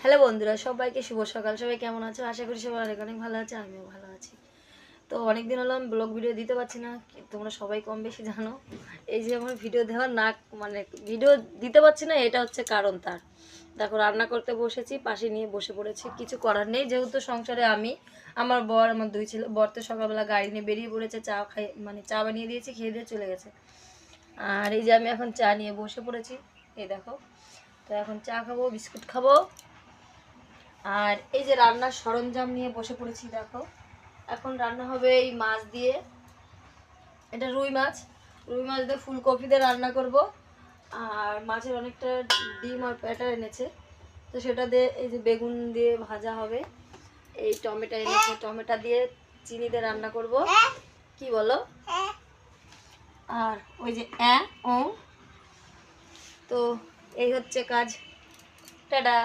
Hello বন্ধুরা, সবাইকে শুভ সকাল। সবাই কেমন আছো? আশা করি সবাই অনেক অনেক ভালো আছে, আমিও ভালো আছি। তো অনেকদিন হলো আমি ব্লগ ভিডিও দিতে পারছি না, তোমরা সবাই কম বেশি জানো। এই যে আমার ভিডিও দেওয়ার না, মানে ভিডিও দিতে পারছি না, এটা হচ্ছে কারণ। তার দেখো, রান্না করতে বসেছি, পাশে নিয়ে বসে পড়েছি, কিছু করার নেই। যেহেতু সংসারে আমি, আমার বর, আমার দুই ছেলে। বর তো সকালবেলা গাড়ি নিয়ে বেরিয়ে পড়েছে, চা খাই, মানে চা বানিয়ে দিয়েছি, খেয়ে দিয়ে চলে গেছে। আর এই যে আমি এখন চা নিয়ে বসে পড়েছি, এই দেখো। তো এখন চা খাবো, বিস্কুট খাবো। আর এই যে রান্নার সরঞ্জাম নিয়ে বসে পড়েছি, দেখো। এখন রান্না হবে এই মাছ দিয়ে, এটা রুই মাছ। রুই মাছ দিয়ে ফুলকপি দিয়ে রান্না করব। আর মাছের অনেকটা ডিম আর প্যাটা এনেছে, তো সেটা দিয়ে এই যে বেগুন দিয়ে ভাজা হবে। এই টমেটো এনেছে, টমেটো দিয়ে চিনি দিয়ে রান্না করব। কি বলো? আর ওই যে ও, তো এই হচ্ছে কাজ। টাটা।